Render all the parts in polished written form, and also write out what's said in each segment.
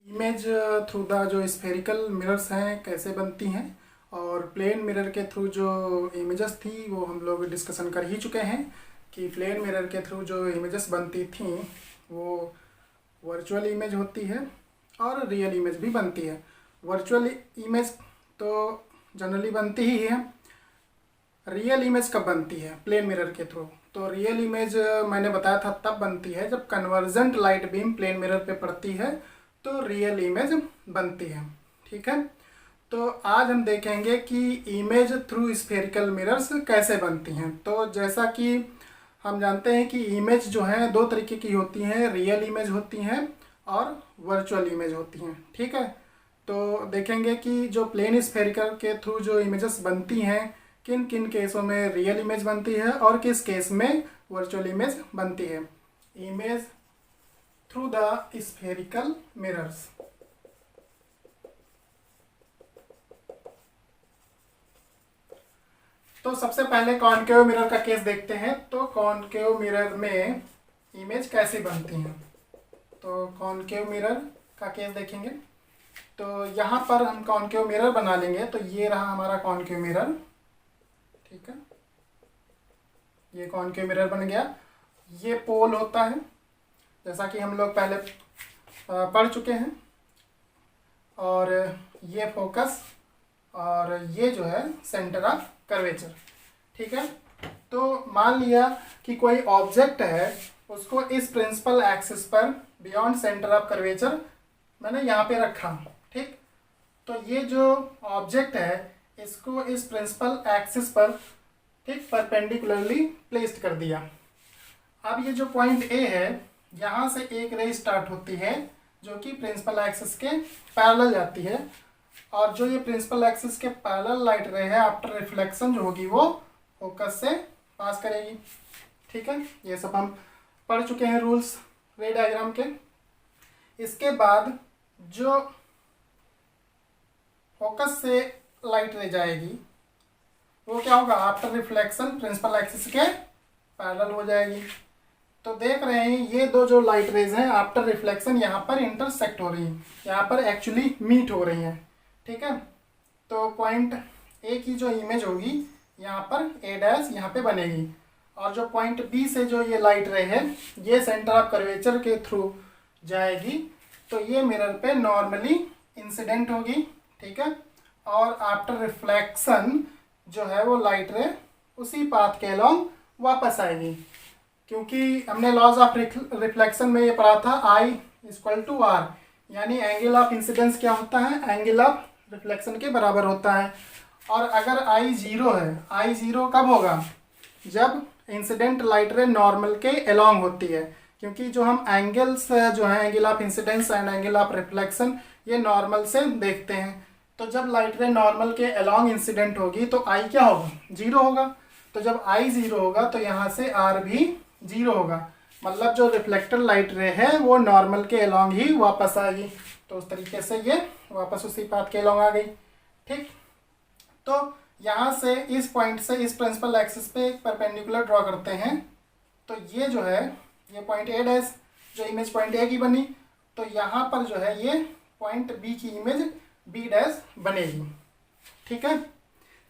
Image through the जो spherical mirrors हैं कैसे बनती हैं, और प्लेन मिरर के थ्रू जो इमेजेस थी वो हम लोग डिस्कशन कर ही चुके हैं कि प्लेन मिरर के थ्रू जो इमेजेस बनती थी वो वर्चुअल इमेज होती है और रियल इमेज भी बनती है। वर्चुअल इमेज तो जनरली बनती ही है। रियल इमेज कब बनती है? प्लेन मिरर के थ्रू। तो रियल इमेज मैंने बताया था तब बनती है जब convergent light beam plane mirror पे पड़ती है तो रियल इमेज बनती है। ठीक है, तो आज हम देखेंगे कि इमेज थ्रू स्फेरिकल मिरर्स कैसे बनती हैं। तो जैसा कि हम जानते हैं कि इमेज जो है दो तरीके की होती हैं, रियल इमेज होती हैं और वर्चुअल इमेज होती हैं। ठीक है, तो देखेंगे कि जो प्लेन स्फेरिकल के थ्रू जो इमेजेस बनती हैं किन किन केसों में रियल इमेज बनती है और किस केस में वर्चुअल इमेज बनती है। Image through the spherical mirrors. तो सबसे पहले कॉनकेव मिरर का केस देखते हैं। तो कॉनकेव मिरर में इमेज कैसी बनती है, तो कॉनकेव मिरर का केस देखेंगे। तो यहाँ पर हम कॉनकेव मिरर बना लेंगे। तो ये रहा हमारा कॉनकेव मिरर। ठीक है, ये कॉनकेव मिरर बन गया। ये पोल होता है जैसा कि हम लोग पहले पढ़ चुके हैं, और ये फोकस और ये जो है सेंटर ऑफ कर्वेचर। ठीक है, तो मान लिया कि कोई ऑब्जेक्ट है, उसको इस प्रिंसिपल एक्सिस पर बियॉन्ड सेंटर ऑफ कर्वेचर मैंने यहाँ पे रखा। ठीक, तो ये जो ऑब्जेक्ट है इसको इस प्रिंसिपल एक्सिस पर ठीक परपेंडिकुलरली प्लेस्ड कर दिया। अब ये जो पॉइंट ए है, यहाँ से एक रे स्टार्ट होती है जो कि प्रिंसिपल एक्सिस के पैरेलल जाती है, और जो ये प्रिंसिपल एक्सिस के पैरेलल लाइट रे है आफ्टर रिफ्लेक्शन जो होगी वो फोकस से पास करेगी। ठीक है, ये सब हम पढ़ चुके हैं रूल्स रे डायग्राम के। इसके बाद जो फोकस से लाइट रे जाएगी वो क्या होगा, आफ्टर रिफ्लेक्शन प्रिंसिपल एक्सिस के पैरेलल हो जाएगी। तो देख रहे हैं ये दो जो लाइट रेज हैं आफ्टर रिफ्लेक्शन यहाँ पर इंटरसेक्ट हो रही हैं, यहाँ पर एक्चुअली मीट हो रही हैं। ठीक है, तो पॉइंट ए की जो इमेज होगी यहाँ पर ए डैश यहाँ पे बनेगी, और जो पॉइंट बी से जो ये लाइट रे है ये सेंटर ऑफ कर्वेचर के थ्रू जाएगी, तो ये मिरर पे नॉर्मली इंसिडेंट होगी। ठीक है, और आफ्टर रिफ्लेक्शन जो है वो लाइट रे उसी पाथ के अलोंग वापस आएगी, क्योंकि हमने लॉज ऑफ रिफ्लेक्शन में ये पढ़ा था I = R, यानी एंगल ऑफ इंसिडेंस क्या होता है, एंगल ऑफ रिफ्लेक्शन के बराबर होता है। और अगर I 0 है, I 0 कब होगा, जब इंसिडेंट लाइट रे नॉर्मल के अलोंग होती है, क्योंकि जो हम एंगल्स जो है angle of incidence and angle of reflection ये नॉर्मल से देखते हैं। तो जब लाइट रे नॉर्मल के अलोंग इंसिडेंट होगी तो I क्या होगा, 0 होगा। तो जब I 0 होगा तो यहाँ से R भी 0 होगा, मतलब जो रिफ्लेक्टेड लाइट रे है वो नॉर्मल के अलोंग ही वापस आएगी। तो उस तरीके से ये वापस उसी पाथ के अलोंग आ गई। ठीक, तो यहाँ से इस पॉइंट से इस प्रिंसिपल एक्सिस पे एक परपेंडिकुलर ड्रॉ करते हैं। तो ये जो है ये पॉइंट ए डैश जो इमेज पॉइंट ए की बनी, तो यहाँ पर जो है ये पॉइंट बी की इमेज बी डैश बनेगी। ठीक है,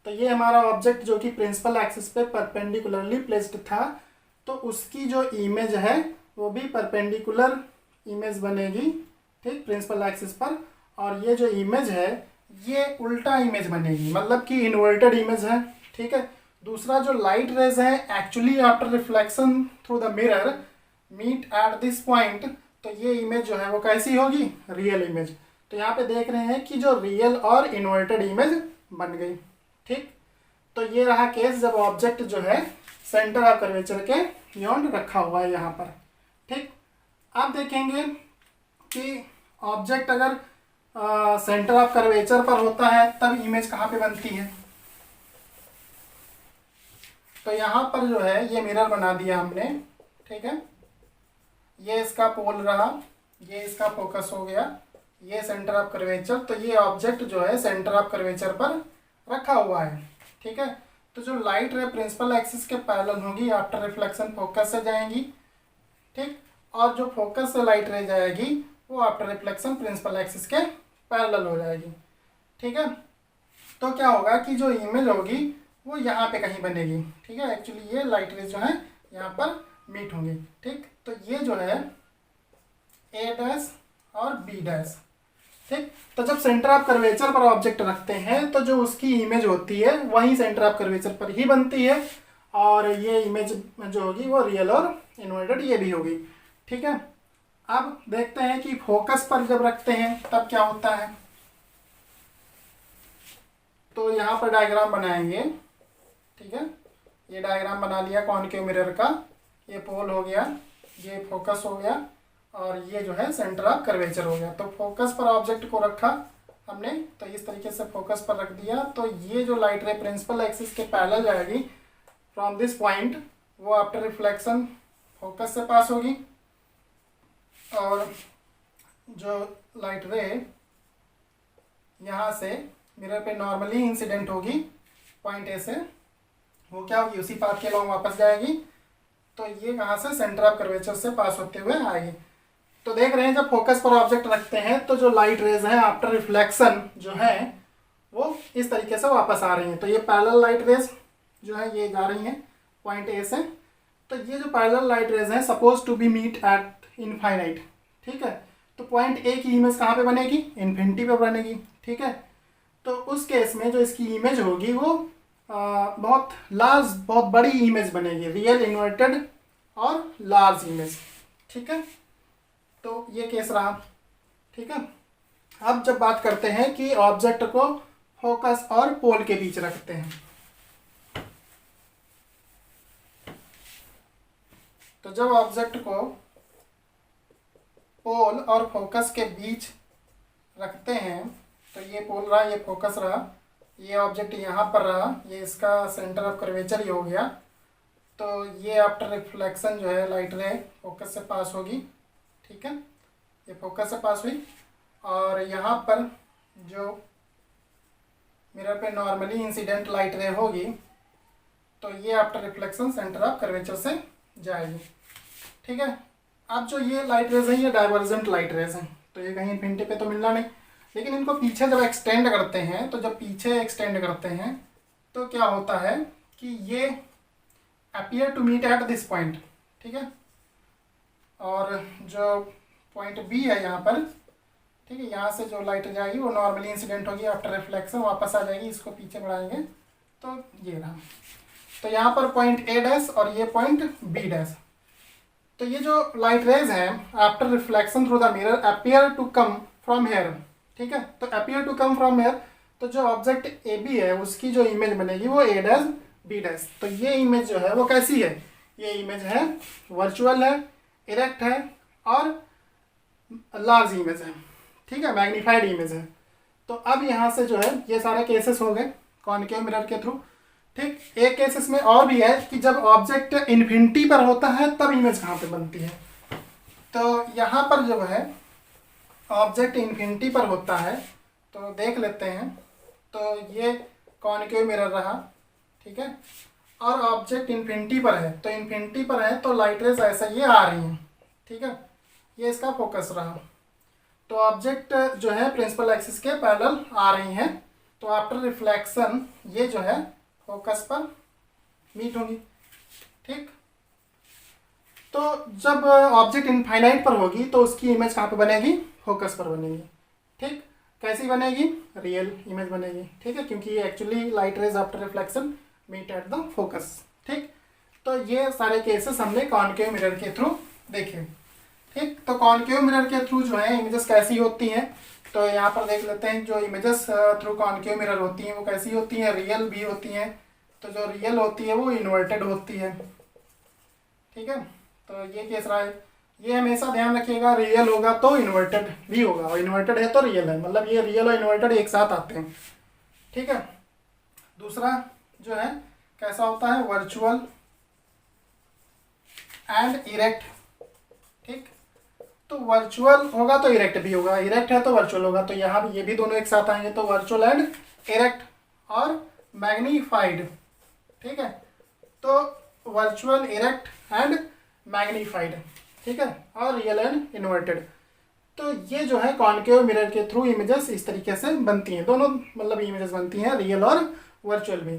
तो ये हमारा ऑब्जेक्ट जो कि प्रिंसिपल एक्सिस पे परपेंडिकुलरली प्लेस्ड था, तो उसकी जो इमेज है वो भी परपेंडिकुलर इमेज बनेगी। ठीक, प्रिंसिपल एक्सिस पर। और ये जो इमेज है ये उल्टा इमेज बनेगी, मतलब कि इन्वर्टेड इमेज है। ठीक है, दूसरा जो लाइट रेज है actually after reflection through the mirror meet at this point, तो ये इमेज जो है वो कैसी होगी, रियल इमेज। तो यहाँ पे देख रहे हैं कि जो रियल और इन्वर्टेड इमेज बन गई। ठीक, तो ये रहा केस जब ऑब्जेक्ट जो है सेंटर ऑफ कर्वेचर के बियॉन्ड रखा हुआ है यहाँ पर। ठीक, अब देखेंगे कि ऑब्जेक्ट अगर सेंटर ऑफ कर्वेचर पर होता है तब इमेज कहाँ पे बनती है। तो यहाँ पर जो है ये मिरर बना दिया हमने। ठीक है, ये इसका पोल रहा, ये इसका फोकस हो गया, ये सेंटर ऑफ कर्वेचर। तो ये ऑब्जेक्ट जो है सेंटर ऑफ कर्वेचर पर रखा हुआ है। ठीक है, तो जो लाइट रे प्रिंसिपल एक्सिस के पैरेलल होगी आफ्टर रिफ्लेक्शन फोकस से जाएंगी। ठीक, और जो फोकस से लाइट रे जाएगी वो आफ्टर रिफ्लेक्शन प्रिंसिपल एक्सिस के पैरेलल हो जाएगी। ठीक है, तो क्या होगा कि जो इमेज होगी वो यहाँ पे कहीं बनेगी। ठीक है, एक्चुअली ये लाइट रेज जो है यहाँ पर मीट होंगी। ठीक, तो ये जो है ए डैश और बी डैश। ठीक, तो जब सेंटर ऑफ कर्वेचर पर ऑब्जेक्ट रखते हैं तो जो उसकी इमेज होती है वही सेंटर ऑफ कर्वेचर पर ही बनती है, और ये इमेज जो होगी वो रियल और इन्वर्टेड ये भी होगी। ठीक है, अब देखते हैं कि फोकस पर जब रखते हैं तब क्या होता है। तो यहाँ पर डायग्राम बनाएंगे। ठीक है, ये डायग्राम बना लिया कॉनकेव मिरर का। ये पोल हो गया, ये फोकस हो गया, और ये जो है सेंटर ऑफ कर्वेचर हो गया। तो फोकस पर ऑब्जेक्ट को रखा हमने, तो इस तरीके से फोकस पर रख दिया। तो ये जो लाइट रे प्रिंसिपल एक्सिस के पैरेलल जाएगी फ्रॉम दिस पॉइंट, वो आफ्टर रिफ्लेक्शन फोकस से पास होगी, और जो लाइट रे यहाँ से मिरर पे नॉर्मली इंसिडेंट होगी पॉइंट ए से, वो क्या होगी उसी पाथ के लॉन्ग वापस जाएगी। तो ये कहाँ से सेंटर ऑफ कर्वेचर से पास होते हुए आएगी। तो देख रहे हैं जब फोकस पर ऑब्जेक्ट रखते हैं तो जो लाइट रेज हैं आफ्टर रिफ्लेक्शन जो है वो इस तरीके से वापस आ रही हैं। तो ये पैरेलल लाइट रेज जो है ये जा रही हैं पॉइंट ए से। तो ये जो पैरेलल लाइट रेज हैं suppose to be meet at infinite. ठीक है, तो पॉइंट ए की इमेज कहाँ पे बनेगी, इन्फिनिटी पे बनेगी। ठीक है, तो उस केस में जो इसकी इमेज होगी वो बहुत लार्ज, बहुत बड़ी इमेज बनेगी, रियल इन्वर्टेड और लार्ज इमेज। ठीक है, तो ये केस रहा। ठीक है, अब जब बात करते हैं कि ऑब्जेक्ट को फोकस और पोल के बीच रखते हैं, तो जब ऑब्जेक्ट को पोल और फोकस के बीच रखते हैं तो ये पोल रहा, ये फोकस रहा, ये ऑब्जेक्ट यहाँ पर रहा, ये इसका सेंटर ऑफ कर्वेचर ही हो गया। तो ये आफ्टर रिफ्लेक्शन जो है लाइट रे फोकस से पास होगी। ठीक है, ये फोकस से पास हुई, और यहाँ पर जो मिरर पे नॉर्मली इंसिडेंट लाइट रे होगी तो ये after reflection centre of curvature से जाएगी। ठीक है, अब जो ये लाइट रेज हैं ये डाइवर्जेंट लाइट रेज हैं, तो ये कहीं इन्फिनिटी पे तो मिलना नहीं, लेकिन इनको पीछे जब एक्सटेंड करते हैं, तो जब पीछे एक्सटेंड करते हैं तो क्या होता है कि ये appear to meet at this point. ठीक है, और जो पॉइंट बी है यहाँ पर, ठीक है, यहाँ से जो लाइट जाएगी वो नॉर्मली इंसिडेंट होगी, आफ्टर रिफ्लेक्शन वापस आ जाएगी। इसको पीछे बढ़ाएंगे तो ये रहा। तो यहाँ पर पॉइंट ए डैश और ये पॉइंट बी डैश। तो ये जो लाइट रेज हैं after reflection through the mirror appear to come from here. ठीक है, तो appear to come from here, तो जो ऑब्जेक्ट ए बी है उसकी जो इमेज बनेगी वो ए डैश बी डैश। तो ये इमेज जो है वो कैसी है, ये इमेज है वर्चुअल है, इरेक्ट है और लार्ज इमेज है। ठीक है, मैग्नीफाइड इमेज है। तो अब यहाँ से जो है ये सारे केसेस हो गए कॉनकेव मिरर के थ्रू। ठीक, एक केसेस में और भी है कि जब ऑब्जेक्ट इन्फिनिटी पर होता है तब इमेज कहाँ पे बनती है। तो यहाँ पर जो है ऑब्जेक्ट इन्फिनिटी पर होता है, तो देख लेते हैं। तो ये कॉनकेव मिरर रहा। ठीक है, और ऑब्जेक्ट इन्फिनिटी पर है, तो इन्फिनिटी पर है तो लाइट रेज ऐसा ये आ रही हैं। ठीक है, ये इसका फोकस रहा। तो ऑब्जेक्ट जो है प्रिंसिपल एक्सिस के पैरेलल आ रही हैं, तो आफ्टर रिफ्लेक्शन ये जो है फोकस पर मीट होगी। ठीक, तो जब ऑब्जेक्ट इनफाइनाइट पर होगी तो उसकी इमेज कहाँ पे बनेगी, फोकस पर बनेगी। ठीक, कैसी बनेगी, रियल इमेज बनेगी। ठीक है, क्योंकि ये actually light rays after reflection meet at the focus. ठीक, तो ये सारे केसेस हमने कॉनकेव मिरर के थ्रू देखे। ठीक, तो कॉनकेव मिरर के थ्रू जो है इमेजेस कैसी होती हैं, तो यहाँ पर देख लेते हैं। जो इमेजेस थ्रू कॉनकेव मिरर होती हैं वो कैसी होती हैं, रियल भी होती हैं। तो जो रियल होती है वो इन्वर्टेड होती है। ठीक है, तो ये केस रहा है। ये हमेशा ध्यान रखिएगा, रियल होगा तो इन्वर्टेड भी होगा, और इन्वर्टेड है तो रियल है, मतलब ये रियल और इन्वर्टेड एक साथ आते हैं। ठीक है, दूसरा जो है कैसा होता है, वर्चुअल एंड इरेक्ट। ठीक, तो वर्चुअल होगा तो इरेक्ट भी होगा, इरेक्ट है तो वर्चुअल होगा। तो यहाँ भी ये भी दोनों एक साथ आएंगे, तो वर्चुअल एंड इरेक्ट और मैग्नीफाइड। ठीक है, तो वर्चुअल, इरेक्ट एंड मैग्नीफाइड। ठीक है, और रियल एंड इन्वर्टेड। तो ये जो है कॉनकेव मिरर के थ्रू इमेजेस इस तरीके से बनती हैं, दोनों मतलब इमेजेस बनती हैं, रियल और वर्चुअल भी।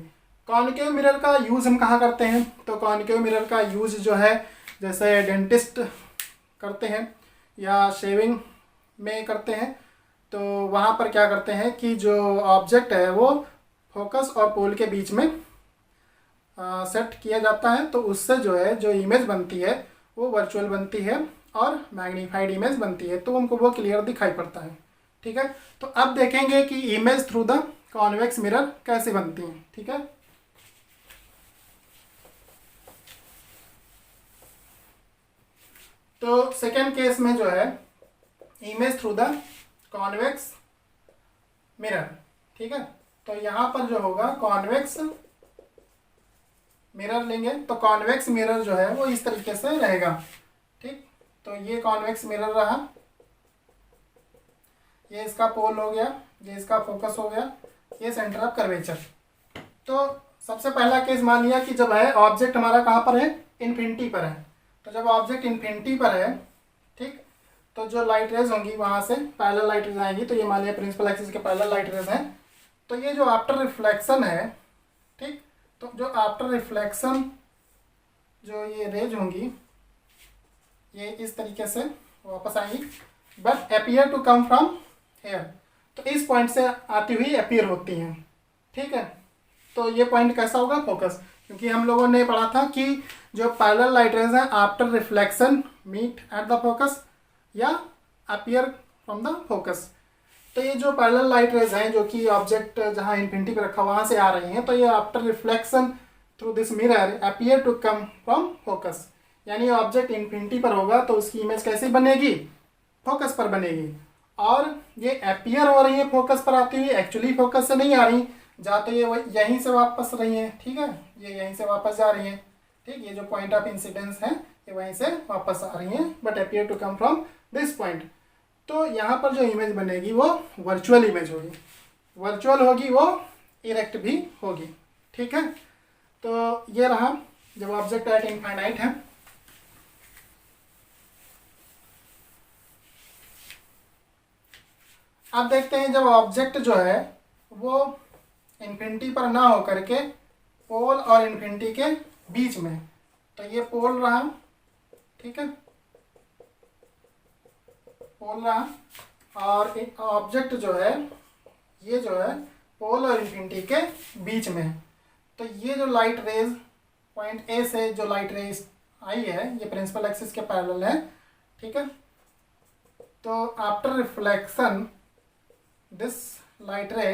कॉनकेव मिरर का यूज़ हम कहाँ करते हैं? तो कॉनकेव मिरर का यूज़ जो है जैसे डेंटिस्ट करते हैं या शेविंग में करते हैं, तो वहाँ पर क्या करते हैं कि जो ऑब्जेक्ट है वो फोकस और पोल के बीच में सेट किया जाता है, तो उससे जो है जो इमेज बनती है वो वर्चुअल बनती है और मैग्नीफाइड इमेज बनती है, तो हमको वो क्लियर दिखाई पड़ता है। ठीक है, तो अब देखेंगे कि image through the convex mirror कैसे बनती है। ठीक है, तो सेकेंड केस में जो है image through the convex mirror. ठीक है, तो यहाँ पर जो होगा कॉन्वेक्स मिरर लेंगे, तो कॉन्वेक्स मिरर जो है वो इस तरीके से रहेगा। ठीक, तो ये कॉन्वेक्स मिरर रहा, ये इसका पोल हो गया, ये इसका फोकस हो गया, ये सेंटर ऑफ कर्वेचर। तो सबसे पहला केस मान लिया कि जब है ऑब्जेक्ट हमारा कहाँ पर है? इन्फिनिटी पर है। तो जब ऑब्जेक्ट इन्फिनिटी पर है, ठीक, तो जो लाइट रेज होंगी वहाँ से पैरेलल लाइट रेज आएंगी, तो ये मान लिया प्रिंसिपल एक्सिस के पैरेलल लाइट रेज हैं। तो ये जो आफ्टर रिफ्लेक्शन है, ठीक, तो जो आफ्टर रिफ्लेक्शन जो ये रेज होंगी ये इस तरीके से वापस आएंगी, but appear to come from here, तो इस पॉइंट से आती हुई अपीयर होती हैं। ठीक है, तो ये पॉइंट कैसा होगा? फोकस, क्योंकि हम लोगों ने पढ़ा था कि जो पैरेलल लाइट रेज हैं after reflection meet at the focus या अपीयर फ्रॉम द फोकस। तो ये जो पैरेलल लाइट रेज हैं जो कि ऑब्जेक्ट जहाँ इन्फिनिटी पे रखा वहाँ से आ रही हैं, तो ये after reflection through this mirror appear to come from focus, यानी ऑब्जेक्ट इन्फिनिटी पर होगा तो उसकी इमेज कैसे बनेगी? फोकस पर बनेगी। और ये अपीयर हो रही है फोकस पर आती हुई, एक्चुअली फोकस से नहीं आ रही, जा तो ये यहीं से वापस रही हैं। ठीक है, ये यहीं से वापस जा रही हैं। ठीक, ये जो पॉइंट ऑफ इंसिडेंस है ये वहीं से वापस आ रही हैं, but appear to come from this point. तो यहाँ पर जो इमेज बनेगी वो वर्चुअल इमेज होगी, वर्चुअल होगी, वो इरेक्ट भी होगी। ठीक है, तो ये रहा जब ऑब्जेक्ट एट इनफाइनाइट है। अब देखते हैं जब ऑब्जेक्ट जो है वो इन्फिनिटी पर ना हो करके पोल और इन्फिनिटी के बीच में, तो ये पोल रहा, ठीक है, पोल रहा, और एक ऑब्जेक्ट जो है ये जो है पोल और इन्फिनिटी के बीच में। तो ये जो लाइट रेज पॉइंट ए से जो लाइट रेज आई है ये प्रिंसिपल एक्सिस के पैरेलल है। ठीक है, तो आफ्टर रिफ्लेक्शन दिस लाइट रे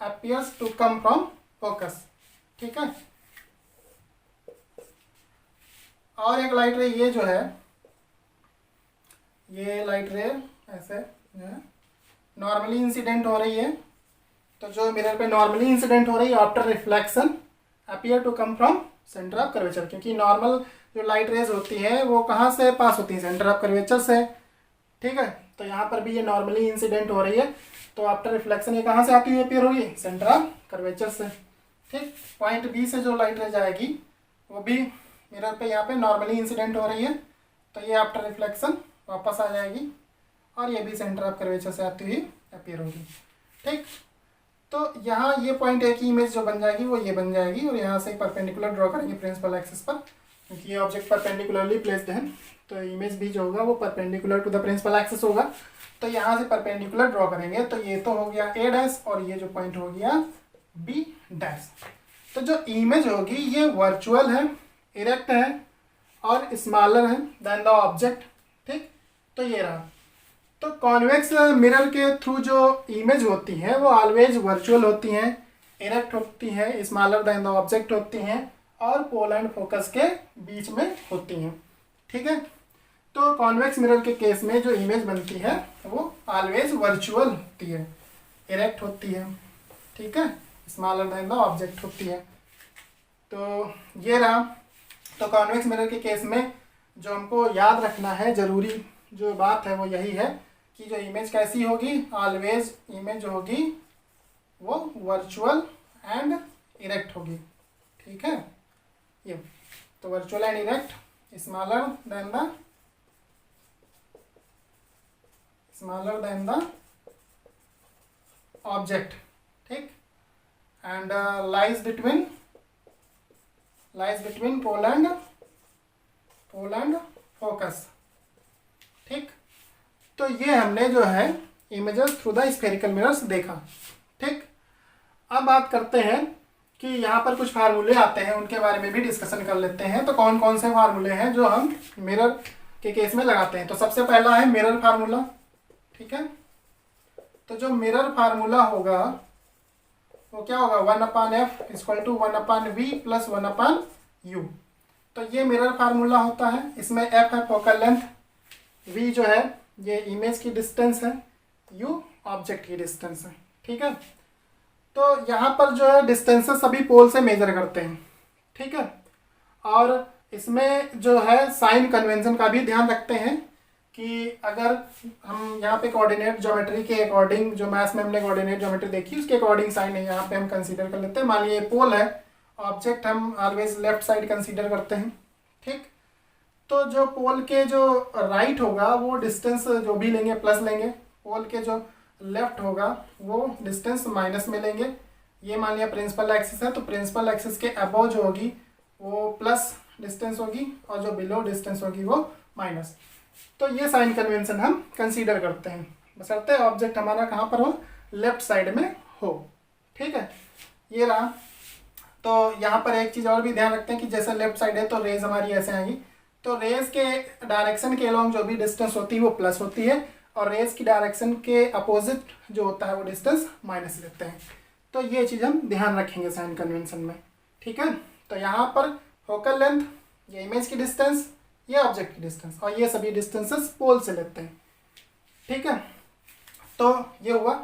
appears to come from focus। ठीक है, और एक लाइट रे ये जो है ये लाइट रे ऐसे नॉर्मली इंसिडेंट हो रही है, तो जो मिरर पे नॉर्मली इंसिडेंट हो रही है after reflection appear to come from centre of curvature, क्योंकि नॉर्मल जो लाइट रेज होती है वो कहाँ से पास होती है? सेंटर ऑफ कर्वेचर से। ठीक है, तो यहाँ पर भी ये नॉर्मली इंसिडेंट हो रही है, तो आफ्टर रिफ्लेक्शन ये कहाँ से आती हुई अपीयर होगी? सेंटर ऑफ कर्वेचर से। ठीक, पॉइंट बी से जो लाइट रेज आएगी वो भी मिरर पे यहाँ पे नॉर्मली इंसिडेंट हो रही है, तो ये आफ्टर रिफ्लेक्शन वापस आ जाएगी और ये भी सेंटर ऑफ कर्वेचर से आती हुई अपीयर होगी। ठीक, तो यहाँ ये पॉइंट ए की इमेज जो बन जाएगी वो ये बन जाएगी, और यहाँ से परपेंडिकुलर ड्रॉ करेंगे प्रिंसिपल एक्सिस पर, क्योंकि ये ऑब्जेक्ट परपेंडिकुलरली प्लेस्ड है, तो इमेज भी जो होगा वो perpendicular to the principal axis होगा। तो यहाँ से परपेंडिकुलर ड्रॉ करेंगे, तो ये तो हो गया ए डैश और ये जो पॉइंट हो गया बी डैश। तो जो इमेज होगी ये वर्चुअल है, इरेक्ट है और स्मॉलर है देन द ऑब्जेक्ट। ठीक, तो ये रहा। तो कॉन्वेक्स मिरर के थ्रू जो इमेज होती है वो ऑलवेज वर्चुअल होती हैं, इरेक्ट होती हैं, स्मॉलर देन द ऑब्जेक्ट होती हैं और पोल एंड फोकस के बीच में होती हैं। ठीक है, तो कॉन्वेक्स मिरर के केस में जो इमेज बनती है वो ऑलवेज वर्चुअल होती है, इरेक्ट होती है। ठीक है, स्मॉलर देन द ऑब्जेक्ट होती है। तो ये रहा। तो कॉन्वेक्स मिरर के केस में जो हमको याद रखना है, ज़रूरी जो बात है वो यही है कि जो इमेज कैसी होगी, ऑलवेज इमेज जो होगी वो वर्चुअल एंड इरेक्ट होगी। ठीक है, ये तो virtual and erect, smaller than the smaller than the object, ठीक, and lies between pole and focus, ठीक। तो ये हमने जो है images through the spherical mirrors देखा, ठीक। अब बात करते हैं कि यहाँ पर कुछ फार्मूले आते हैं, उनके बारे में भी डिस्कशन कर लेते हैं। तो कौन कौन से फार्मूले हैं जो हम मिरर के केस में लगाते हैं। तो सबसे पहला है मिरर फार्मूला, ठीक है। तो जो मिरर फार्मूला होगा वो क्या होगा, 1/f equal to 1/v plus 1/u। तो ये मिरर फार्मूला होता है। इसमें f है फोकल लेंथ, v जो है ये इमेज की डिस्टेंस है, u ऑब्जेक्ट की डिस्टेंस है, ठीक है। तो यहाँ पर जो है डिस्टेंसेस सभी पोल से मेजर करते हैं, ठीक है। और इसमें जो है साइन कन्वेंशन का भी ध्यान रखते हैं कि अगर हम यहाँ पे कोऑर्डिनेट ज्योमेट्री के अकॉर्डिंग, जो मैथ्स में हमने कोऑर्डिनेट ज्योमेट्री देखी उसके अकॉर्डिंग साइन है यहाँ पे हम कंसीडर कर लेते हैं। मान लीजिए पोल है, ऑब्जेक्ट हम ऑलवेज लेफ्ट साइड कंसीडर करते हैं, ठीक। तो जो पोल के जो राइट होगा वो डिस्टेंस जो भी लेंगे प्लस लेंगे, पोल के जो लेफ्ट होगा वो डिस्टेंस माइनस में लेंगे। ये मान लिया प्रिंसिपल एक्सिस है, तो प्रिंसिपल एक्सिस के अबव जो होगी वो प्लस डिस्टेंस होगी और जो बिलो डिस्टेंस होगी वो माइनस। तो ये साइन कन्वेंशन हम कंसीडर करते हैं, बशर्ते ऑब्जेक्ट हमारा कहाँ पर हो, लेफ्ट साइड में हो, ठीक है। ये रहा। तो यहाँ पर एक चीज़ और भी ध्यान रखते हैं कि जैसे लेफ्ट साइड है तो रेज हमारी ऐसे आएगी, तो रेज के डायरेक्शन के अलॉन्ग जो भी डिस्टेंस होती है वो प्लस होती है और रेज की डायरेक्शन के अपोजिट जो होता है वो डिस्टेंस माइनस लेते हैं। तो ये चीज़ हम ध्यान रखेंगे साइन कन्वेंशन में, ठीक है। तो यहाँ पर फोकल लेंथ, ये इमेज की डिस्टेंस, ये ऑब्जेक्ट की डिस्टेंस और ये सभी डिस्टेंसेस पोल से लेते हैं, ठीक है। तो ये हुआ।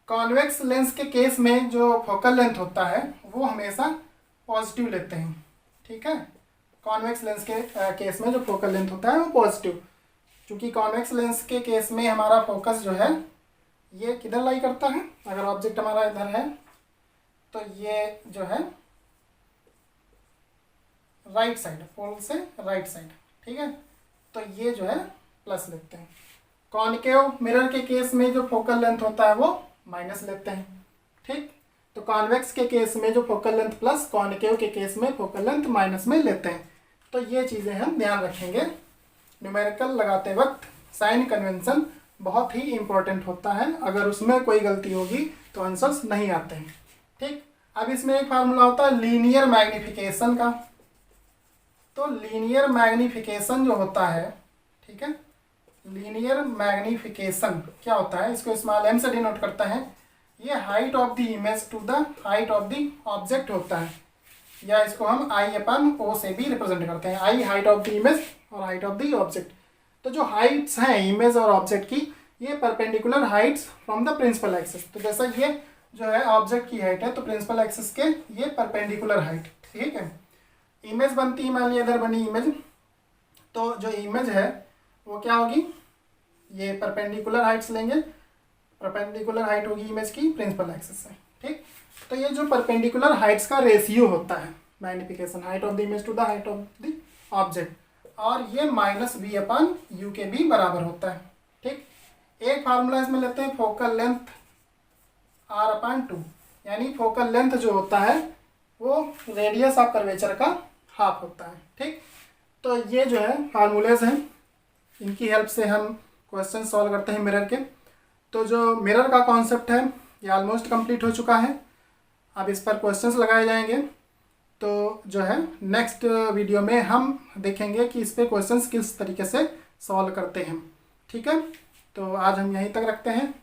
कॉन्वेक्स लेंस के केस में जो फोकल लेंथ होता है वो हमेशा पॉजिटिव लेते हैं, ठीक है। कॉन्वेक्स लेंस के केस में जो फोकल लेंथ होता है वो पॉजिटिव, क्योंकि कॉन्वेक्स लेंस के केस में हमारा फोकस जो है ये किधर लाई करता है, अगर ऑब्जेक्ट हमारा इधर है तो ये जो है राइट साइड, पोल से राइट साइड, ठीक है। तो ये जो है प्लस लेते हैं। कॉनकेव मिरर के केस में जो फोकल लेंथ होता है वो माइनस लेते हैं, ठीक। तो कॉन्वेक्स के केस में जो फोकल लेंथ प्लस, कॉनकेव के केस में फोकल लेंथ माइनस में लेते हैं। तो ये चीज़ें हम ध्यान रखेंगे। न्यूमेरिकल लगाते वक्त साइन कन्वेंशन बहुत ही इम्पोर्टेंट होता है, अगर उसमें कोई गलती होगी तो आंसर्स नहीं आते हैं, ठीक। अब इसमें एक फार्मूला होता है लीनियर मैग्निफिकेशन का। तो लीनियर मैग्निफिकेशन जो होता है, ठीक है, लीनियर मैग्निफिकेशन क्या होता है, इसको स्मॉल m से डिनोट करता है। ये height of the image to the height of the object होता है, या इसको हम I/O से भी रिप्रेजेंट करते हैं। I height of the image और हाइट ऑफ द ऑब्जेक्ट। तो जो हाइट्स हैं इमेज और ऑब्जेक्ट की, ये perpendicular heights from the principal axis. तो जैसा ये जो है ऑब्जेक्ट की हाइट है तो प्रिंसिपल एक्सिस के ये परपेंडिकुलर हाइट, ठीक है। इमेज बनती है, मान लिया इधर बनी इमेज, तो जो इमेज है वो क्या होगी, ये परपेंडिकुलर हाइट्स लेंगे, परपेंडिकुलर हाइट होगी इमेज की प्रिंसिपल एक्सिस से, ठीक। तो ये जो परपेंडिकुलर हाइट्स का रेशियो होता है magnification, height of the image to the height of the object, और ये -v/u के भी बराबर होता है, ठीक। एक फार्मूला इसमें लेते हैं फोकल लेंथ r/2, यानी फोकल लेंथ जो होता है वो रेडियस ऑफ कर्वेचर का हाफ होता है, ठीक। तो ये जो है फार्मूलेज हैं, इनकी हेल्प से हम क्वेश्चन सॉल्व करते हैं मिरर के। तो जो मिरर का कॉन्सेप्ट है ये ऑलमोस्ट कंप्लीट हो चुका है। अब इस पर क्वेश्चंस लगाए जाएंगे। तो जो है नेक्स्ट वीडियो में हम देखेंगे कि इस पे क्वेश्चंस किस तरीके से सॉल्व करते हैं, ठीक है। तो आज हम यहीं तक रखते हैं।